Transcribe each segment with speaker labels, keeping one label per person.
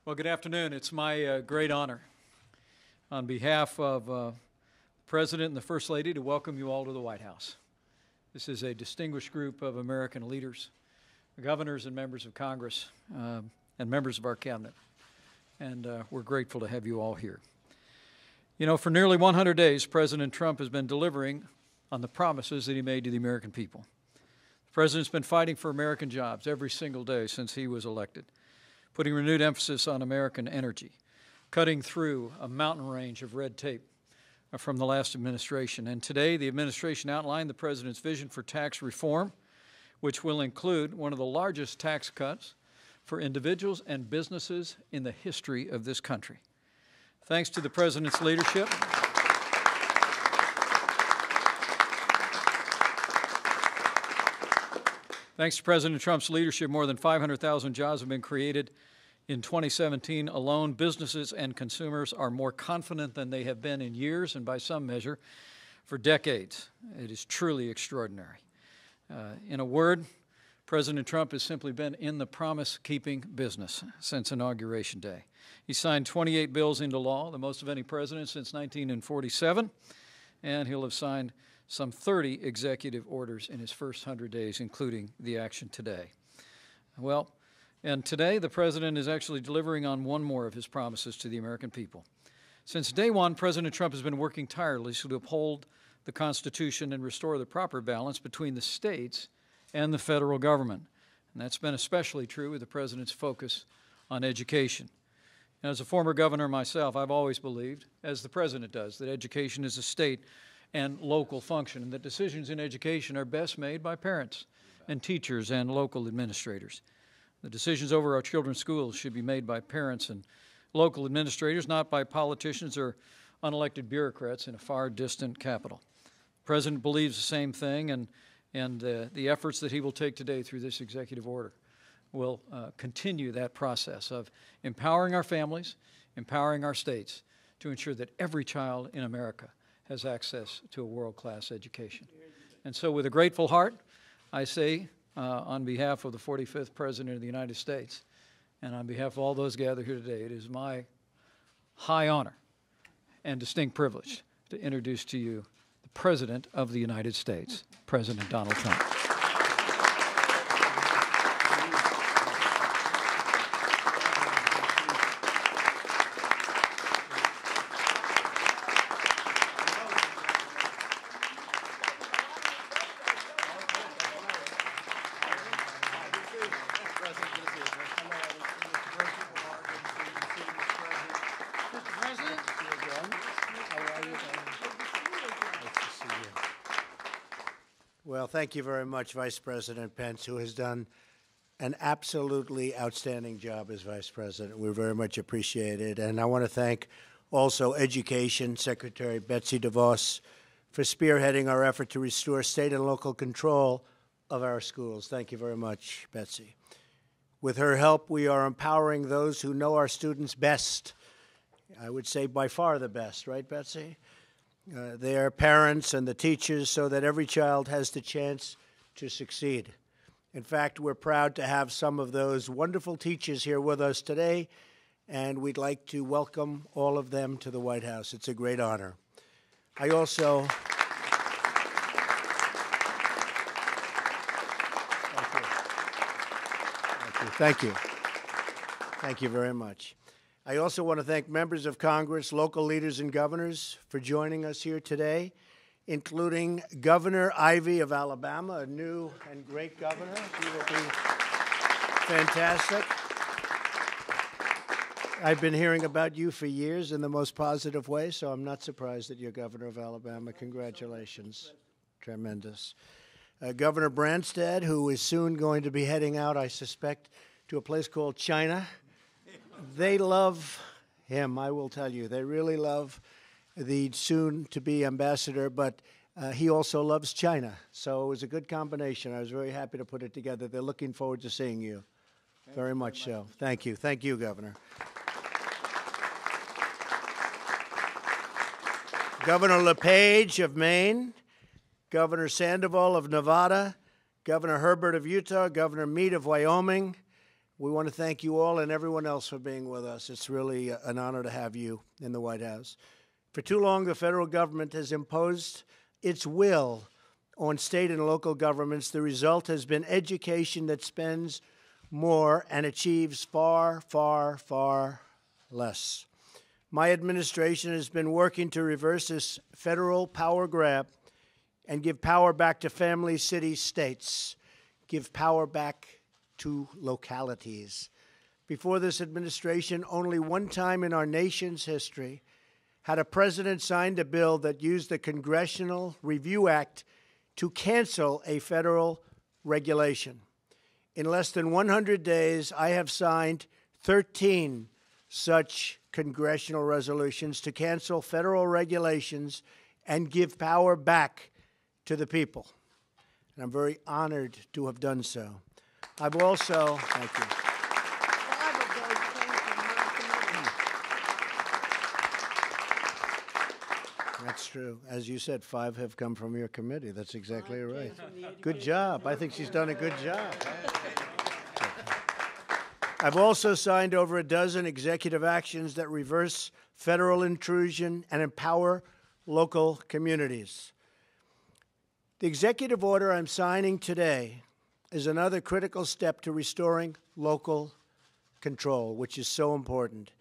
Speaker 1: Well, good afternoon. It's my great honor on behalf of the President and the First Lady to welcome you all to the White House. This is a distinguished group of American leaders, governors and members of Congress, and members of our cabinet. And we're grateful to have you all here. You know, for nearly 100 days, President Trump has been delivering on the promises that he made to the American people. The President's been fighting for American jobs every single day since he was elected, putting renewed emphasis on American energy, cutting through a mountain range of red tape from the last administration. And today, the administration outlined the President's vision for tax reform, which will include one of the largest tax cuts for individuals and businesses in the history of this country. Thanks to the President's leadership, thanks to President Trump's leadership, more than 500,000 jobs have been created in 2017 alone. Businesses and consumers are more confident than they have been in years and by some measure for decades. It is truly extraordinary. In a word, President Trump has simply been in the promise-keeping business since Inauguration Day. He signed 28 bills into law, the most of any president since 1947, and he'll have signed some 30 executive orders in his first 100 days, including the action today. Well, and today the President is actually delivering on one more of his promises to the American people. Since day one, President Trump has been working tirelessly to uphold the Constitution and restore the proper balance between the states and the federal government. And that's been especially true with the President's focus on education. And as a former governor myself, I've always believed, as the President does, that education is a state and local function, and that decisions in education are best made by parents and teachers and local administrators. The decisions over our children's schools should be made by parents and local administrators, not by politicians or unelected bureaucrats in a far distant capital. The President believes the same thing, and the efforts that he will take today through this executive order will continue that process of empowering our families, empowering our states to ensure that every child in America has access to a world-class education. And so with a grateful heart, I say on behalf of the 45th President of the United States and on behalf of all those gathered here today, it is my high honor and distinct privilege to introduce to you the President of the United States, President Donald Trump.
Speaker 2: Well, thank you very much, Vice President Pence, who has done an absolutely outstanding job as Vice President. We very much appreciate it. And I want to thank also Education Secretary Betsy DeVos for spearheading our effort to restore state and local control of our schools. Thank you very much, Betsy. With her help, we are empowering those who know our students best. I would say by far the best, right, Betsy? Their parents and the teachers, so that every child has the chance to succeed. In fact, we're proud to have some of those wonderful teachers here with us today, and we'd like to welcome all of them to the White House. It's a great honor. I also... Thank you. Thank you very much. I also want to thank members of Congress, local leaders, and governors for joining us here today, including Governor Ivey of Alabama, a new and great governor. She will be fantastic. I've been hearing about you for years in the most positive way, so I'm not surprised that you're governor of Alabama. Congratulations. Tremendous. Governor Branstad, who is soon going to be heading out, I suspect, to a place called China. They love him, I will tell you. They really love the soon-to-be ambassador, but he also loves China. So it was a good combination. I was very happy to put it together. They're looking forward to seeing you. Very much so. Thank you. Thank you, Governor. Governor LePage of Maine, Governor Sandoval of Nevada, Governor Herbert of Utah, Governor Meade of Wyoming, We want to thank you all and everyone else for being with us. It's really an honor to have you in the White House. For too long, the federal government has imposed its will on state and local governments. The result has been education that spends more and achieves far, far, far less. My administration has been working to reverse this federal power grab and give power back to families, cities, states, give power back to localities. Before this administration, only one time in our nation's history had a president signed a bill that used the Congressional Review Act to cancel a federal regulation. In less than 100 days, I have signed 13 such congressional resolutions to cancel federal regulations and give power back to the people. And I'm very honored to have done so. I've also, thank you. That's true. As you said, 5 have come from your committee. That's exactly right. Good job. I think she's done a good job. I've also signed over a dozen executive actions that reverse federal intrusion and empower local communities. The executive order I'm signing today is another critical step to restoring local control, which is so important.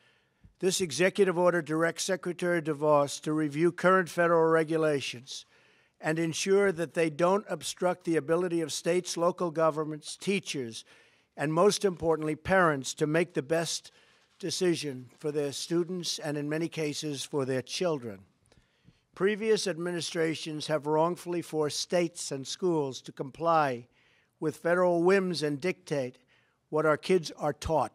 Speaker 2: This executive order directs Secretary DeVos to review current federal regulations and ensure that they don't obstruct the ability of states, local governments, teachers, and most importantly, parents to make the best decision for their students and, in many cases, for their children. Previous administrations have wrongfully forced states and schools to comply with federal whims and dictate what our kids are taught.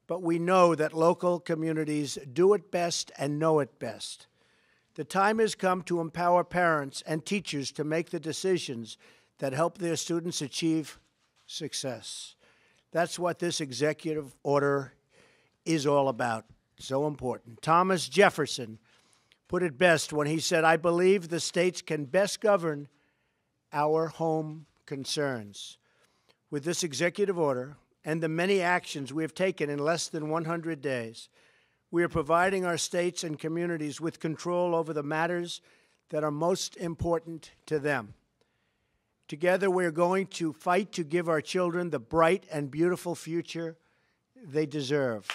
Speaker 2: But we know that local communities do it best and know it best. The time has come to empower parents and teachers to make the decisions that help their students achieve success. That's what this executive order is all about. So important. Thomas Jefferson put it best when he said, "I believe the states can best govern our home concerns." With this executive order and the many actions we have taken in less than 100 days, we are providing our states and communities with control over the matters that are most important to them. Together, we are going to fight to give our children the bright and beautiful future they deserve.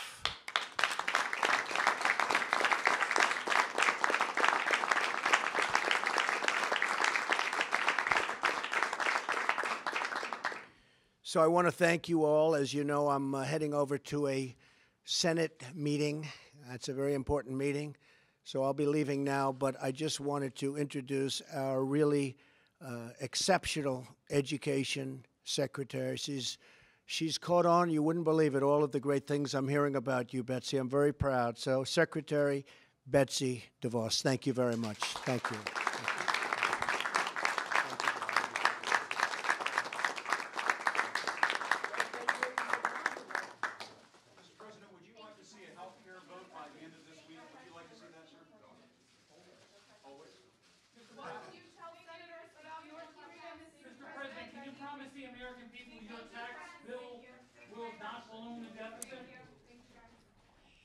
Speaker 2: So I want to thank you all. As you know, I'm heading over to a Senate meeting. That's a very important meeting. So I'll be leaving now, but I just wanted to introduce our really exceptional education secretary. She's caught on, you wouldn't believe it, all of the great things I'm hearing about you, Betsy. I'm very proud. So Secretary Betsy DeVos, thank you very much. Thank you.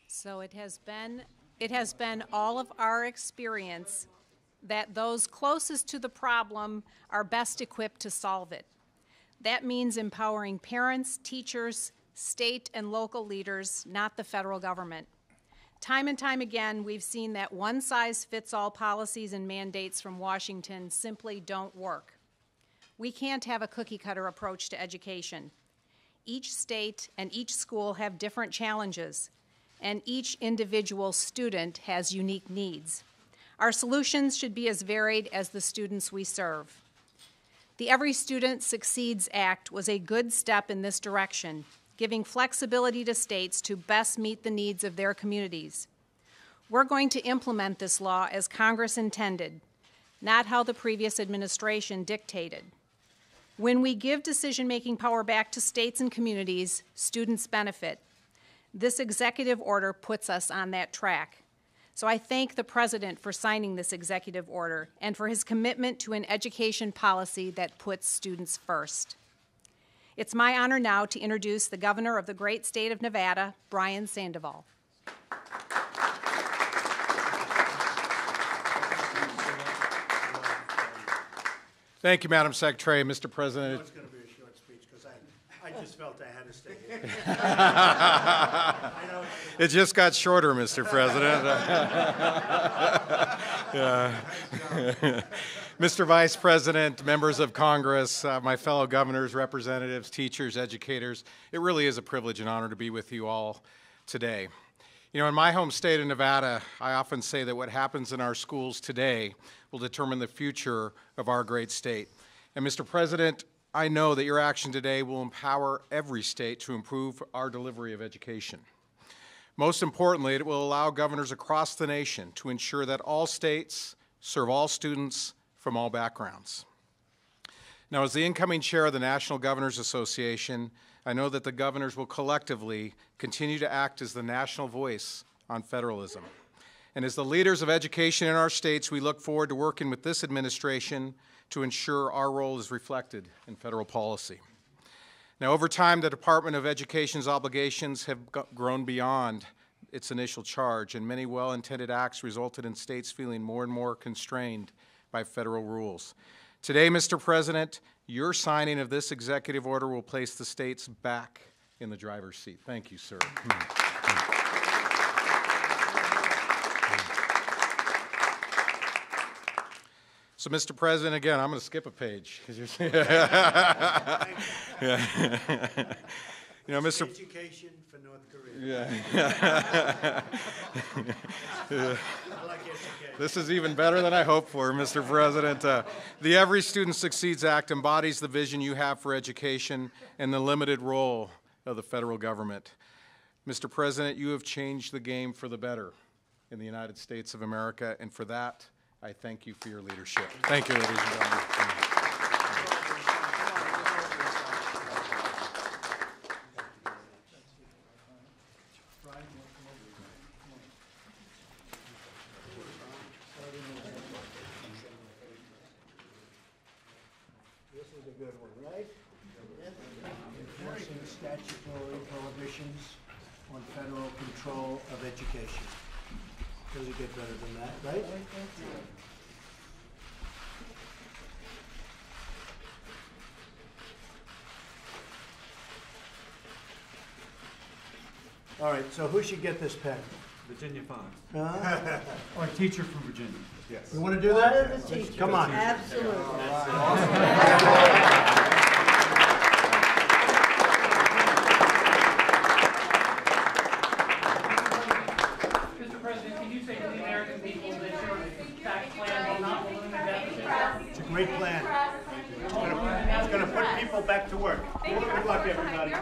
Speaker 3: So it has been all of our experience that those closest to the problem are best equipped to solve it. That means empowering parents, teachers, state and local leaders, not the federal government. Time and time again, we've seen that one-size-fits-all policies and mandates from Washington simply don't work. We can't have a cookie-cutter approach to education. Each state and each school have different challenges, and each individual student has unique needs. Our solutions should be as varied as the students we serve. The Every Student Succeeds Act was a good step in this direction, giving flexibility to states to best meet the needs of their communities. We're going to implement this law as Congress intended, not how the previous administration dictated. When we give decision-making power back to states and communities, students benefit. This executive order puts us on that track. So I thank the President for signing this executive order and for his commitment to an education policy that puts students first. It's my honor now to introduce the Governor of the great state of Nevada, Brian Sandoval.
Speaker 4: Thank you, Madam Secretary. Mr. President.
Speaker 2: It's going to be a short speech because I just felt I had to stay here.
Speaker 4: It just got shorter, Mr. President. Mr. Vice President, members of Congress, my fellow governors, representatives, teachers, educators, it really is a privilege and honor to be with you all today. You know, in my home state of Nevada, I often say that what happens in our schools today will determine the future of our great state. And Mr. President, I know that your action today will empower every state to improve our delivery of education. Most importantly, it will allow governors across the nation to ensure that all states serve all students from all backgrounds. Now, as the incoming chair of the National Governors Association, I know that the governors will collectively continue to act as the national voice on federalism. And as the leaders of education in our states, we look forward to working with this administration to ensure our role is reflected in federal policy. Now, over time, the Department of Education's obligations have grown beyond its initial charge, and many well-intended acts resulted in states feeling more and more constrained by federal rules. Today, Mr. President, your signing of this executive order will place the states back in the driver's seat. Thank you, sir. So, Mr. President, again, I'm going to skip a page. You know, Mr.
Speaker 2: Education for North Korea.
Speaker 4: Yeah.
Speaker 2: I like education.
Speaker 4: This is even better than I hoped for, Mr. President. The Every Student Succeeds Act embodies the vision you have for education and the limited role of the federal government. Mr. President, you have changed the game for the better in the United States of America, and for that, I thank you for your leadership. Thank you, ladies and gentlemen.
Speaker 2: This is a good one, right? Enforcing statutory prohibitions on federal control of education. Does it get better than that, right? All right, so who should get this pen?
Speaker 5: Virginia Fine. Or a teacher from Virginia. Yes.
Speaker 2: You want to do that? Come on.
Speaker 6: Absolutely.
Speaker 7: Mr. President, can you say to the American people that your tax plan will not balloon the deficit?
Speaker 2: It's a great plan. It's going to put people back to work. Good luck, everybody.